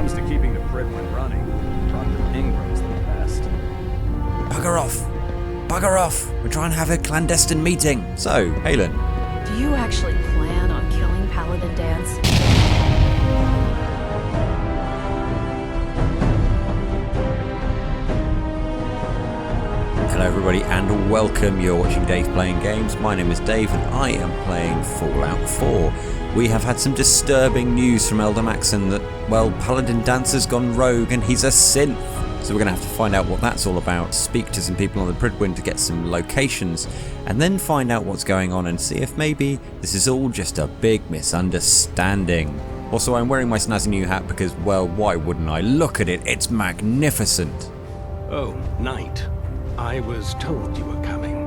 comes to keeping the Pridwin running, Dr. Ingram's the best. Bugger off! Bugger off! We're trying to have a clandestine meeting. So, Halen. Do you actually plan on killing Paladin Danse? Hello everybody and welcome. You're watching Dave Playing Games. My name is Dave and I am playing Fallout 4. We have had some disturbing news from Elder Maxon that, well, Paladin Danse has gone rogue and he's a synth. So we're going to have to find out what that's all about, speak to some people on the Pridwin to get some locations, and then find out what's going on and see if maybe this is all just a big misunderstanding. Also, I'm wearing my snazzy new hat because, well, why wouldn't I? Look at it, it's magnificent. Oh, Knight. I was told you were coming.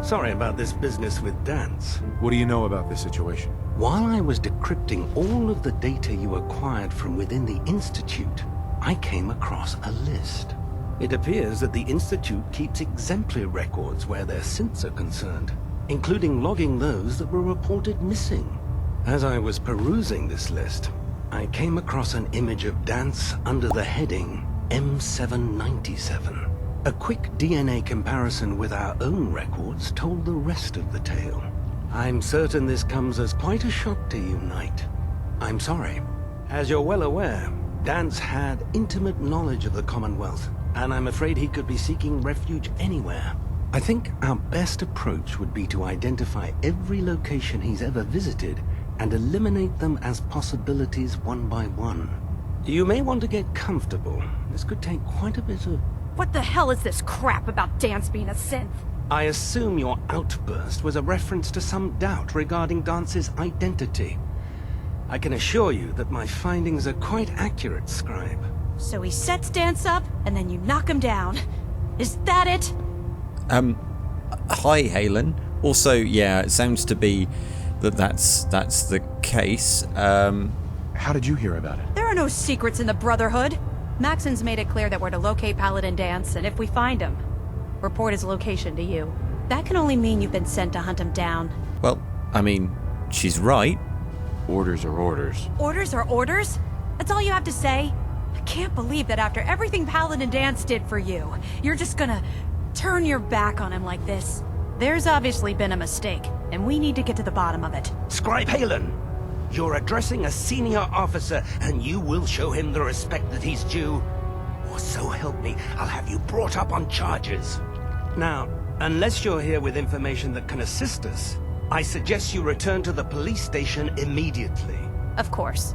Sorry about this business with Danse. What do you know about this situation? While I was decrypting all of the data you acquired from within the Institute, I came across a list. It appears that the Institute keeps exemplary records where their synths are concerned, including logging those that were reported missing. As I was perusing this list, I came across an image of Danse under the heading M797. A quick DNA comparison with our own records told the rest of the tale. I'm certain this comes as quite a shock to you, Knight. I'm sorry. As you're well aware, Danse had intimate knowledge of the Commonwealth, and I'm afraid he could be seeking refuge anywhere. I think our best approach would be to identify every location he's ever visited and eliminate them as possibilities one by one. You may want to get comfortable. This could take quite a bit of... What the hell is this crap about Danse being a synth? I assume your outburst was a reference to some doubt regarding Dance's identity. I can assure you that my findings are quite accurate, Scribe. So he sets Danse up, and then you knock him down. Is that it? Hi, Halen. Also, yeah, it sounds to be that's the case. How did you hear about it? There are no secrets in the Brotherhood. Maxon's made it clear that we're to locate Paladin Danse, and if we find him, report his location to you. That can only mean you've been sent to hunt him down. Well, I mean, she's right. Orders are orders. Orders are orders? That's all you have to say? I can't believe that after everything Paladin Danse did for you, you're just gonna turn your back on him like this. There's obviously been a mistake, and we need to get to the bottom of it. Scribe Halen! You're addressing a senior officer, and you will show him the respect that he's due. Or so help me, I'll have you brought up on charges. Now, unless you're here with information that can assist us, I suggest you return to the police station immediately. Of course.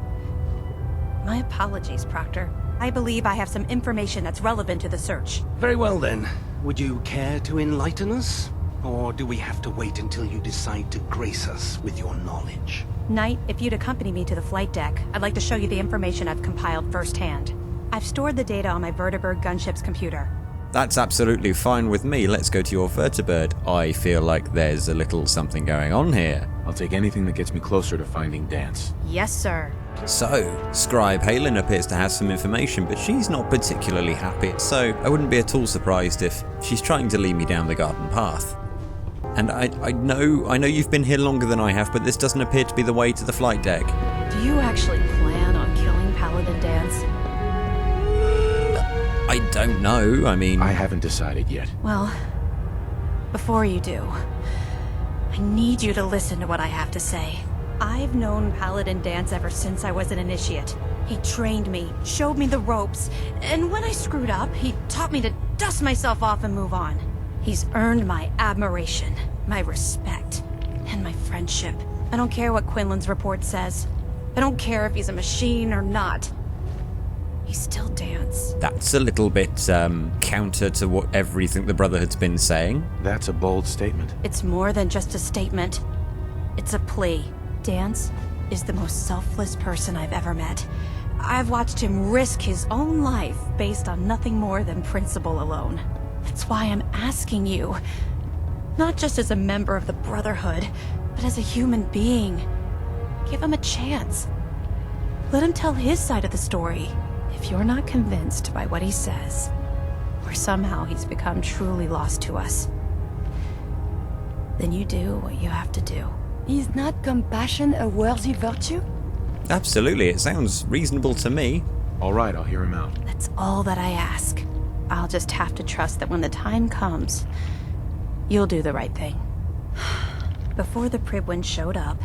My apologies, Proctor. I believe I have some information that's relevant to the search. Very well then. Would you care to enlighten us? Or do we have to wait until you decide to grace us with your knowledge? Knight, if you'd accompany me to the flight deck, I'd like to show you the information I've compiled firsthand. I've stored the data on my Vertibird gunship's computer. That's absolutely fine with me. Let's go to your Vertibird. I feel like there's a little something going on here. I'll take anything that gets me closer to finding Danse. Yes, sir. So, Scribe Halen appears to have some information, but she's not particularly happy, so I wouldn't be at all surprised if she's trying to lead me down the garden path. And I know you've been here longer than I have, but this doesn't appear to be the way to the flight deck. Do you actually plan on killing Paladin Danse? I don't know, I mean... I haven't decided yet. Well, before you do, I need you to listen to what I have to say. I've known Paladin Danse ever since I was an initiate. He trained me, showed me the ropes, and when I screwed up, he taught me to dust myself off and move on. He's earned my admiration, my respect, and my friendship. I don't care what Quinlan's report says. I don't care if he's a machine or not. He's still Danse. That's a little bit, counter to what everything the Brotherhood's been saying. That's a bold statement. It's more than just a statement. It's a plea. Danse is the most selfless person I've ever met. I've watched him risk his own life based on nothing more than principle alone. That's why I'm asking you, not just as a member of the Brotherhood, but as a human being. Give him a chance. Let him tell his side of the story. If you're not convinced by what he says, or somehow he's become truly lost to us, then you do what you have to do. Is not compassion a worthy virtue? Absolutely, it sounds reasonable to me. All right, I'll hear him out. That's all that I ask. I'll just have to trust that when the time comes, you'll do the right thing. Before the Pribwin showed up,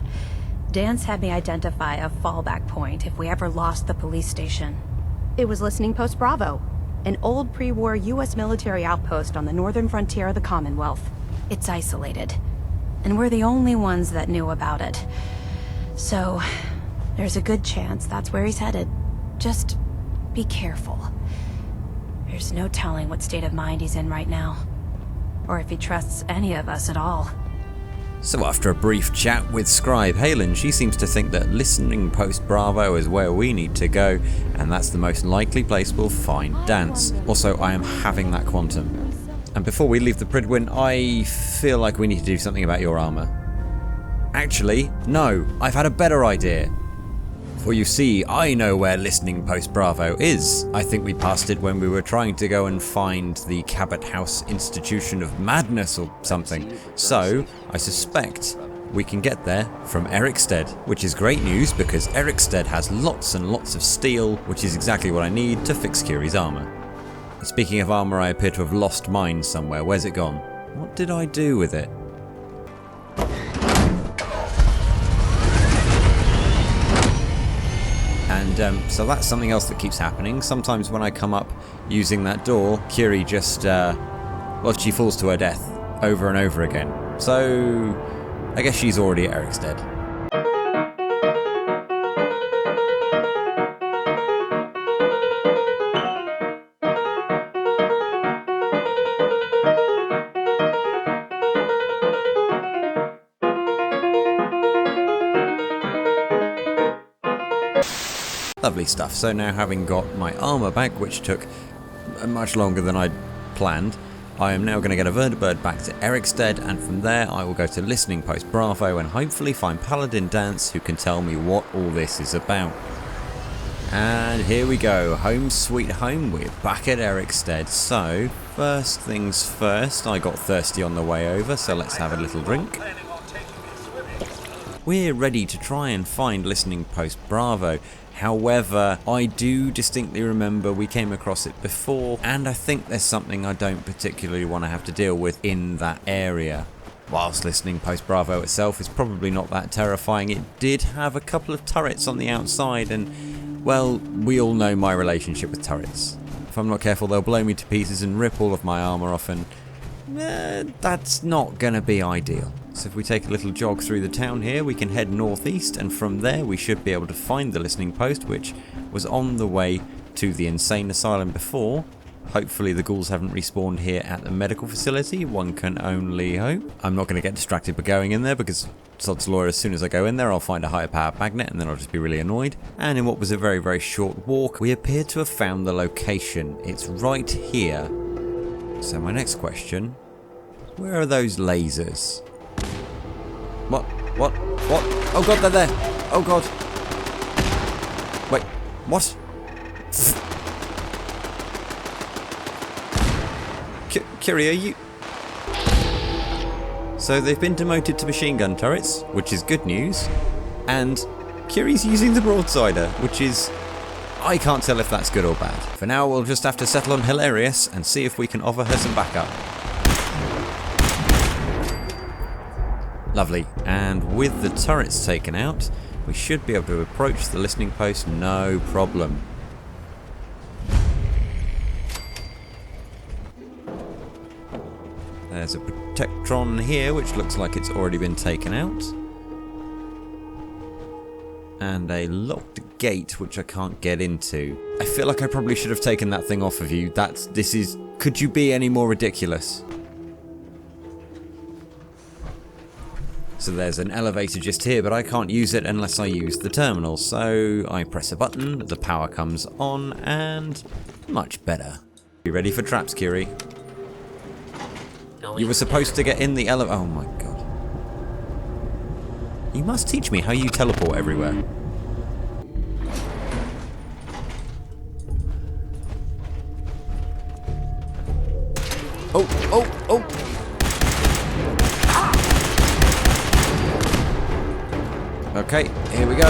Danse had me identify a fallback point if we ever lost the police station. It was Listening Post Bravo, an old pre-war U.S. military outpost on the northern frontier of the Commonwealth. It's isolated, and we're the only ones that knew about it. So, there's a good chance that's where he's headed. Just be careful. There's no telling what state of mind he's in right now, or if he trusts any of us at all. So after a brief chat with Scribe Halen, she seems to think that Listening Post Bravo is where we need to go, and that's the most likely place we'll find Danse. Also, I am having that quantum. And before we leave the Prydwen, I feel like we need to do something about your armor. Actually, no, I've had a better idea. For you see, I know where Listening Post Bravo is. I think we passed it when we were trying to go and find the Cabot House Institution of Madness or something. So, I suspect we can get there from Erikstead, which is great news because Erikstead has lots and lots of steel, which is exactly what I need to fix Kiri's armor. Speaking of armor, I appear to have lost mine somewhere. Where's it gone? What did I do with it? And so that's something else that keeps happening. Sometimes when I come up using that door, Kiri just, well, she falls to her death over and over again. So I guess she's already at Erikstead. Lovely stuff. So now, having got my armor back, which took much longer than I'd planned, I am now going to get a vertibird back to Erikstead, and from there I will go to Listening Post Bravo and hopefully find Paladin Danse, who can tell me what all this is about. And here we go, home sweet home, we're back at Erikstead. So, first things first, I got thirsty on the way over, so let's have a little drink. We're ready to try and find Listening Post Bravo. However, I do distinctly remember we came across it before, and I think there's something I don't particularly want to have to deal with in that area. Whilst Listening Post Bravo itself is probably not that terrifying, it did have a couple of turrets on the outside, and, well, we all know my relationship with turrets. If I'm not careful, they'll blow me to pieces and rip all of my armour off, and that's not going to be ideal. So if we take a little jog through the town here, we can head northeast, and from there we should be able to find the listening post, which was on the way to the insane asylum before. Hopefully the ghouls haven't respawned here at the medical facility, one can only hope. I'm not going to get distracted by going in there because sod's law, as soon as I go in there I'll find a higher power magnet and then I'll just be really annoyed. And in what was a very, very short walk, we appear to have found the location. It's right here. So my next question, where are those lasers? What? What? What? Oh god, they're there! Oh god! Wait, what? Kiri, are you... So they've been demoted to machine gun turrets, which is good news, and Kiri's using the broadsider, which is... I can't tell if that's good or bad. For now, we'll just have to settle on hilarious and see if we can offer her some backup. Lovely, and with the turrets taken out, we should be able to approach the listening post no problem. There's a Protectron here, which looks like it's already been taken out. And a locked gate, which I can't get into. I feel like I probably should have taken that thing off of you. Could you be any more ridiculous? So there's an elevator just here, but I can't use it unless I use the terminal. So I press a button, the power comes on, and much better. You ready for traps, Kiri? You were supposed to get in the elevator. Oh my god. You must teach me how you teleport everywhere. Oh, oh, oh! Okay, here we go.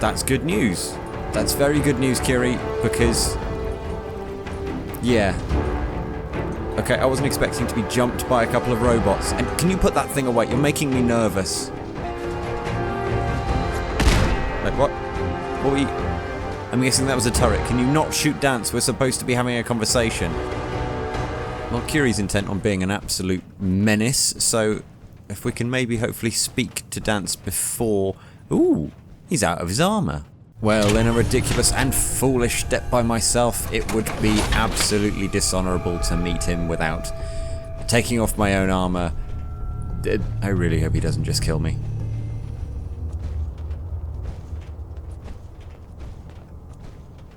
That's good news. That's very good news, Kiri, because... yeah. Okay, I wasn't expecting to be jumped by a couple of robots. And can you put that thing away? You're making me nervous. Wait, what? What were you... I'm guessing that was a turret. Can you not shoot Danse? We're supposed to be having a conversation. Well, Kiri's intent on being an absolute menace, so if we can maybe hopefully speak to Danse before... Ooh, he's out of his armour. Well, in a ridiculous and foolish step by myself, it would be absolutely dishonourable to meet him without taking off my own armour. I really hope he doesn't just kill me.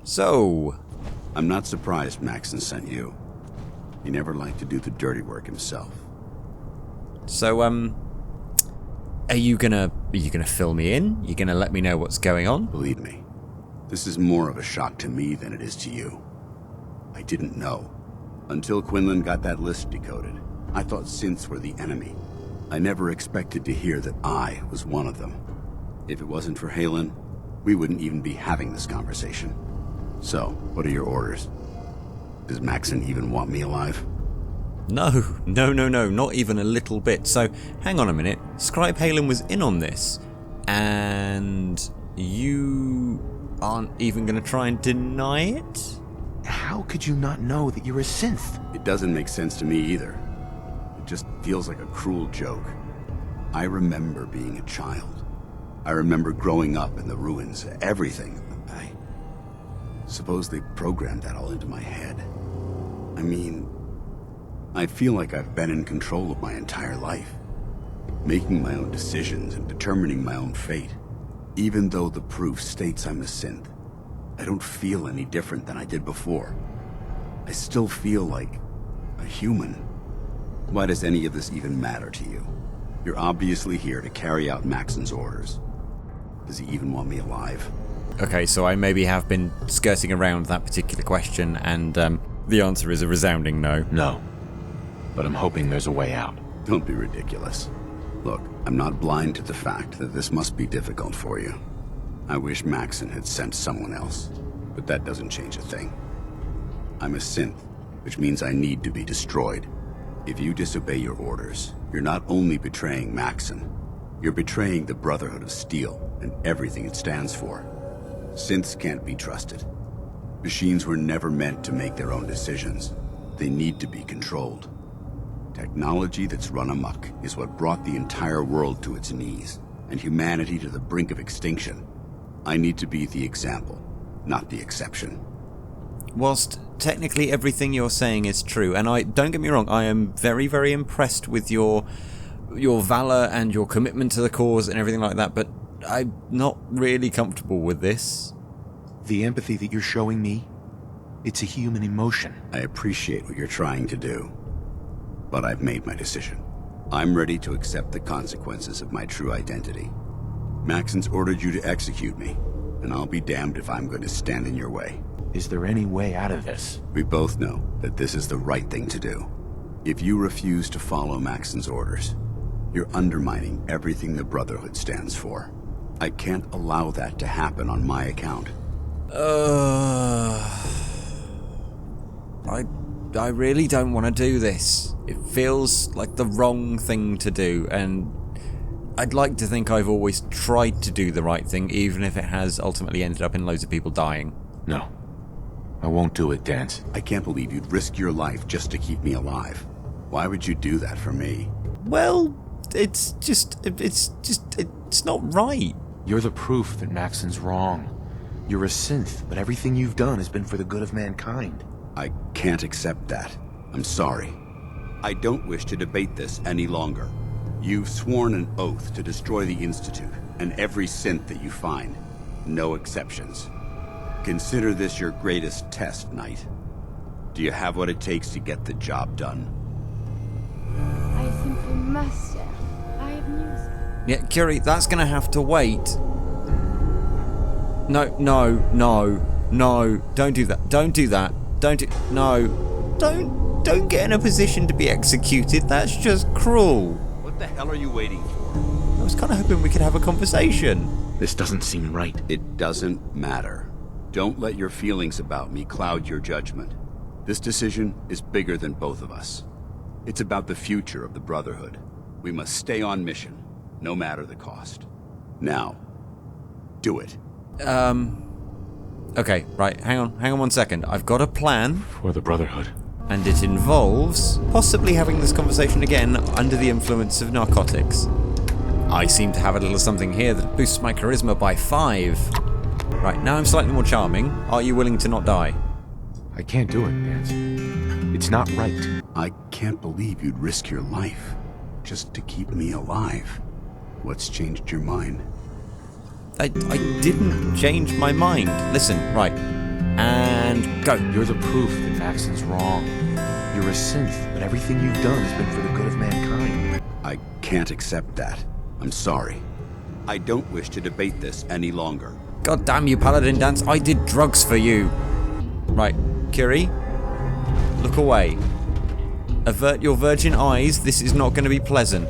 So... I'm not surprised Maxon sent you. He never liked to do the dirty work himself. So, are you gonna fill me in? You gonna let me know what's going on? Believe me, this is more of a shock to me than it is to you. I didn't know. Until Quinlan got that list decoded, I thought synths were the enemy. I never expected to hear that I was one of them. If it wasn't for Halen, we wouldn't even be having this conversation. So, what are your orders? Does Maxon even want me alive? No, not even a little bit. So, hang on a minute. Scribe Halen was in on this, and you aren't even going to try and deny it? How could you not know that you're a synth? It doesn't make sense to me either. It just feels like a cruel joke. I remember being a child. I remember growing up in the ruins, everything. I suppose they programmed that all into my head. I mean, I feel like I've been in control of my entire life, making my own decisions and determining my own fate. Even though the proof states I'm a synth, I don't feel any different than I did before. I still feel like a human. Why does any of this even matter to you? You're obviously here to carry out Maxon's orders. Does he even want me alive? Okay, so I maybe have been skirting around that particular question, and the answer is a resounding no. No. But I'm hoping there's a way out. Don't be ridiculous. Look, I'm not blind to the fact that this must be difficult for you. I wish Maxon had sent someone else, but that doesn't change a thing. I'm a synth, which means I need to be destroyed. If you disobey your orders, you're not only betraying Maxon, you're betraying the Brotherhood of Steel and everything it stands for. Synths can't be trusted. Machines were never meant to make their own decisions. They need to be controlled. Technology that's run amok is what brought the entire world to its knees, and humanity to the brink of extinction. I need to be the example, not the exception. Whilst technically everything you're saying is true, and don't get me wrong, I am very, very impressed with your valor and your commitment to the cause and everything like that, but I'm not really comfortable with this. The empathy that you're showing me, it's a human emotion. I appreciate what you're trying to do, but I've made my decision. I'm ready to accept the consequences of my true identity. Maxon's ordered you to execute me, and I'll be damned if I'm going to stand in your way. Is there any way out of this? We both know that this is the right thing to do. If you refuse to follow Maxon's orders, you're undermining everything the Brotherhood stands for. I can't allow that to happen on my account. I really don't want to do this. It feels like the wrong thing to do, and I'd like to think I've always tried to do the right thing, even if it has ultimately ended up in loads of people dying. No. I won't do it, Danse. I can't believe you'd risk your life just to keep me alive. Why would you do that for me? Well, it's not right. You're the proof that Maxon's wrong. You're a synth, but everything you've done has been for the good of mankind. I can't accept that. I'm sorry. I don't wish to debate this any longer. You've sworn an oath to destroy the Institute and every synth that you find. No exceptions. Consider this your greatest test, Knight. Do you have what it takes to get the job done? I simply must, sir. I have news. Yeah, Curie, that's gonna have to wait. No, don't do that. Don't get in a position to be executed. That's just cruel. What the hell are you waiting for? I was kind of hoping we could have a conversation. This doesn't seem right. It doesn't matter. Don't let your feelings about me cloud your judgment. This decision is bigger than both of us. It's about the future of the Brotherhood. We must stay on mission, no matter the cost. Now, do it. Okay, right, hang on 1 second. I've got a plan, For the Brotherhood. and it involves possibly having this conversation again under the influence of narcotics. I seem to have a little something here that boosts my charisma by 5. Right, now I'm slightly more charming. Are you willing to not die? I can't do it, Danse. It's not right. I can't believe you'd risk your life just to keep me alive. What's changed your mind? I didn't change my mind. Listen, right. And go. You're the proof that Maxon's wrong. You're a synth, but everything you've done has been for the good of mankind. I can't accept that. I'm sorry. I don't wish to debate this any longer. God damn you, Paladin Danse. I did drugs for you. Right, Curie. Look away. Avert your virgin eyes. This is not going to be pleasant.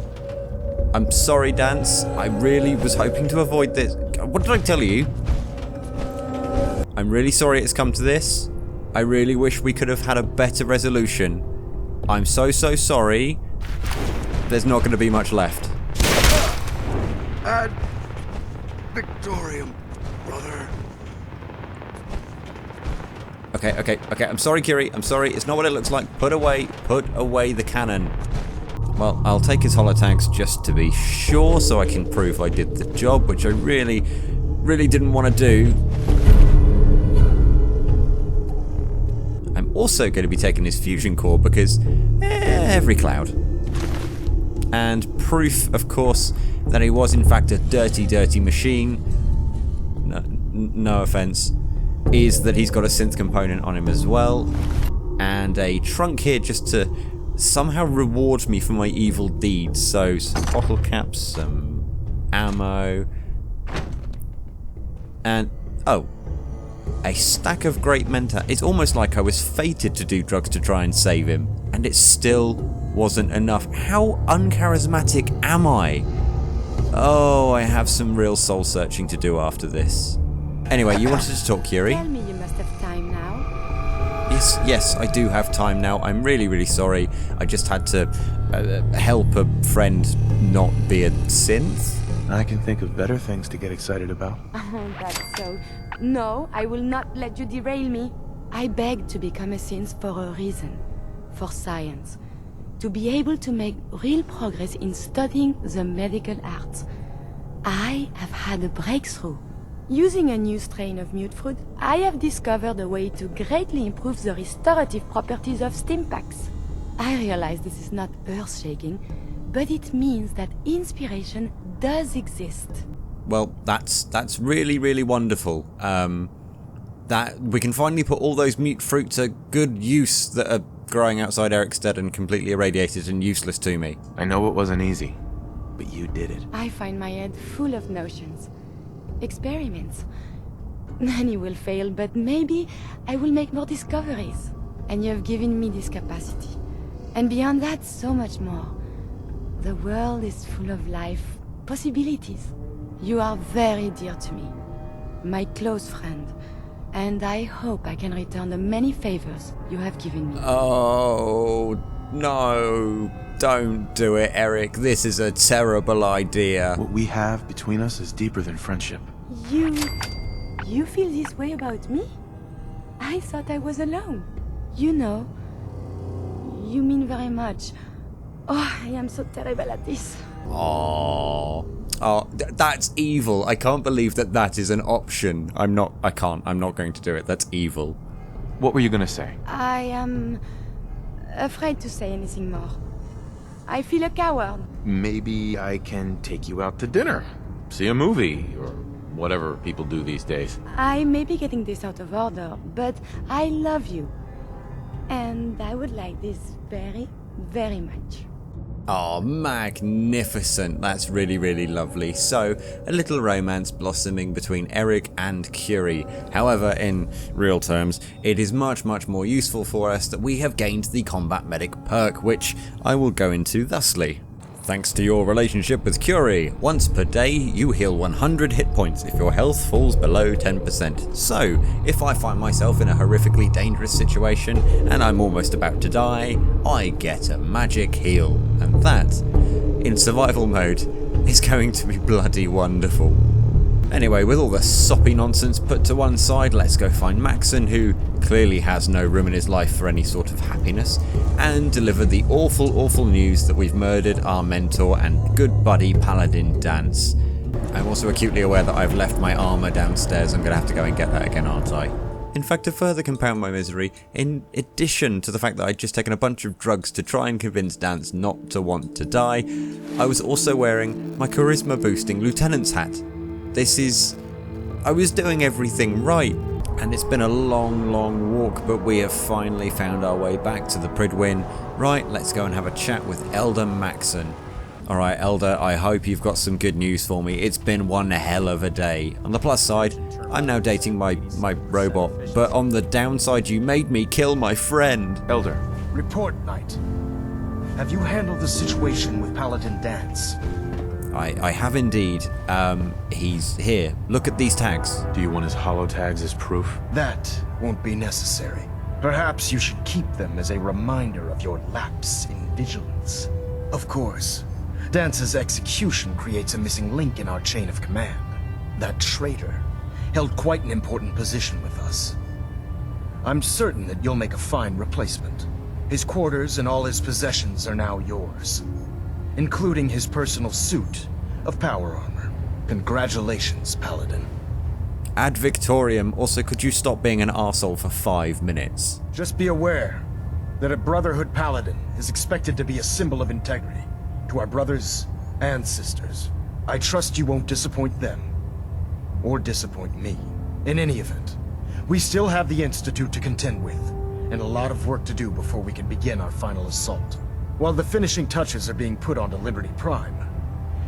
I'm sorry, Danse. I really was hoping to avoid this. What did I tell you? I'm really sorry it's come to this. I really wish we could have had a better resolution. I'm so sorry. There's not going to be much left. Ad Victorium, brother. Okay. I'm sorry, Curie. I'm sorry. It's not what it looks like. Put away the cannon. Well, I'll take his holotags just to be sure, so I can prove I did the job, which I really didn't want to do. I'm also going to be taking his fusion core because every cloud. And proof, of course, that he was in fact a dirty machine. No offense. Is that he's got a synth component on him as well, and a trunk here just to somehow reward me for my evil deeds. So some bottle caps, some ammo, and oh, a stack of great menta. It's almost like I was fated to do drugs to try and save him, and it still wasn't enough. How uncharismatic am I? Oh, I have some real soul searching to do after this. Anyway, you wanted to talk, Curie? Tell me you must have time now. Yes, I do have time now. I'm really sorry. I just had to help a friend not be a synth. I can think of better things to get excited about. Oh, that's so. No, I will not let you derail me. I begged to become a synth for a reason. For science. To be able to make real progress in studying the medical arts. I have had a breakthrough. Using a new strain of mute fruit, I have discovered a way to greatly improve the restorative properties of stimpaks. I realize this is not earth-shaking, but it means that inspiration does exist. Well, that's really wonderful. That we can finally put all those mute fruit to good use that are growing outside Erik's stead and completely irradiated and useless to me. I know it wasn't easy, but you did it. I find my head full of notions. Experiments. Many will fail, but maybe I will make more discoveries. And you have given me this capacity. And beyond that, so much more. The world is full of life, possibilities. You are very dear to me. My close friend. And I hope I can return the many favors you have given me. Oh, no. Don't do it, Erik. This is a terrible idea. What we have between us is deeper than friendship. You feel this way about me? I thought I was alone. You know, you mean very much. Oh, I am so terrible at this. Oh, that's evil. I can't believe that is an option. I'm not going to do it. That's evil. What were you gonna say? I am afraid to say anything more. I feel a coward. Maybe I can take you out to dinner, see a movie, or whatever people do these days. I may be getting this out of order, but I love you. And I would like this very, very much. Oh, magnificent. That's really lovely. So, a little romance blossoming between Erik and Curie. However, in real terms, it is much more useful for us that we have gained the Combat Medic perk, which I will go into thusly. Thanks to your relationship with Curie, once per day you heal 100 hit points if your health falls below 10%. So, if I find myself in a horrifically dangerous situation and I'm almost about to die, I get a magic heal. And that, in survival mode, is going to be bloody wonderful. Anyway, with all the soppy nonsense put to one side, let's go find Maxon, who clearly has no room in his life for any sort of happiness, and deliver the awful, awful news that we've murdered our mentor and good buddy Paladin Danse. I'm also acutely aware that I've left my armour downstairs. I'm going to have to go and get that again, aren't I? In fact, to further compound my misery, in addition to the fact that I'd just taken a bunch of drugs to try and convince Danse not to want to die, I was also wearing my charisma boosting lieutenant's hat. I was doing everything right, and it's been a long, long walk, but we have finally found our way back to the Pridwin. Right, let's go and have a chat with Elder Maxon. Alright, Elder, I hope you've got some good news for me. It's been one hell of a day. On the plus side, I'm now dating my robot, but on the downside, you made me kill my friend. Elder. Report, Knight. Have you handled the situation with Paladin Danse? I have indeed. He's here. Look at these tags. Do you want his holo tags as proof? That won't be necessary. Perhaps you should keep them as a reminder of your lapse in vigilance. Of course, Dance's execution creates a missing link in our chain of command. That traitor held quite an important position with us. I'm certain that you'll make a fine replacement. His quarters and all his possessions are now yours, including his personal suit of power armor. Congratulations, Paladin. Ad Victoriam. Also, could you stop being an arsehole for 5 minutes? Just be aware that a Brotherhood Paladin is expected to be a symbol of integrity to our brothers and sisters. I trust you won't disappoint them, or disappoint me. In any event, we still have the Institute to contend with, and a lot of work to do before we can begin our final assault. While the finishing touches are being put onto Liberty Prime,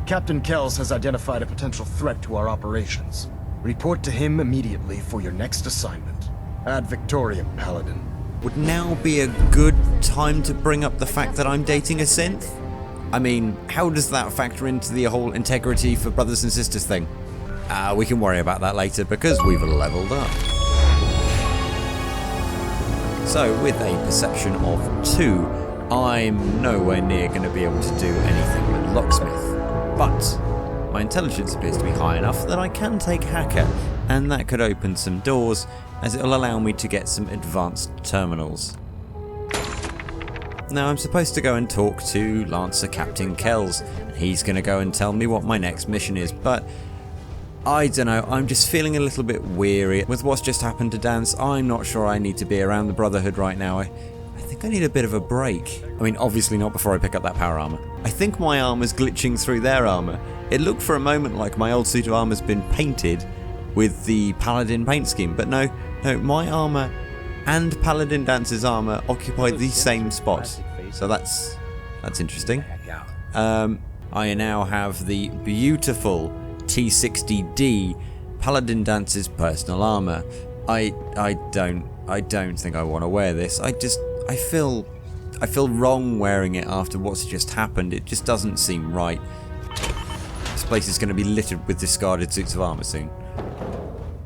Captain Kells has identified a potential threat to our operations. Report to him immediately for your next assignment. Ad Victoriam, Paladin. Would now be a good time to bring up the fact that I'm dating a synth? I mean, how does that factor into the whole integrity for brothers and sisters thing? We can worry about that later because we've leveled up. So, with a perception of 2, I'm nowhere near going to be able to do anything with Locksmith, but my intelligence appears to be high enough that I can take Hacker, and that could open some doors as it will allow me to get some advanced terminals. Now I'm supposed to go and talk to Lancer Captain Kells, and he's going to go and tell me what my next mission is, but I don't know, I'm just feeling a little bit weary with what's just happened to Danse. I'm not sure I need to be around the Brotherhood right now. I think I need a bit of a break. I mean, obviously not before I pick up that power armor. I think my armor's glitching through their armor. It looked for a moment like my old suit of armor's been painted with the Paladin paint scheme, but no, my armor and Paladin Dance's armor occupy the same spot. So that's interesting. I now have the beautiful T60D Paladin Dance's personal armor. I don't think I want to wear this. I feel wrong wearing it after what's just happened. It just doesn't seem right. This place is going to be littered with discarded suits of armor soon.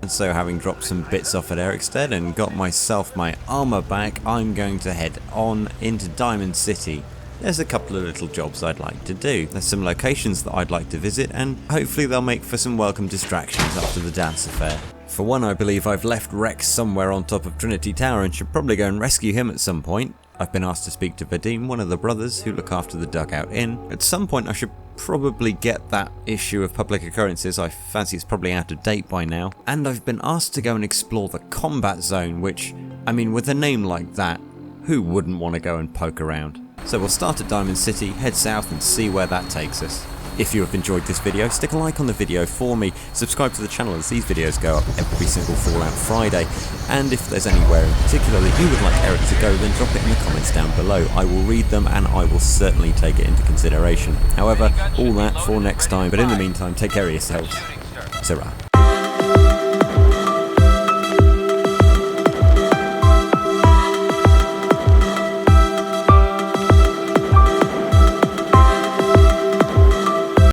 And so, having dropped some bits off at Erik's stead and got myself my armor back, I'm going to head on into Diamond City. There's a couple of little jobs I'd like to do. There's some locations that I'd like to visit, and hopefully they'll make for some welcome distractions after the Danse affair. For one, I believe I've left Rex somewhere on top of Trinity Tower and should probably go and rescue him at some point. I've been asked to speak to Vadim, one of the brothers who look after the Dugout Inn. At some point I should probably get that issue of Public Occurrences. I fancy it's probably out of date by now. And I've been asked to go and explore the combat zone, which, I mean, with a name like that, who wouldn't want to go and poke around? So we'll start at Diamond City, head south and see where that takes us. If you have enjoyed this video, stick a like on the video for me, subscribe to the channel as these videos go up every single Fallout Friday, and if there's anywhere in particular that you would like Erik to go, then drop it in the comments down below. I will read them and I will certainly take it into consideration. However, all that for next time, but in the meantime, take care of yourselves. Sarah.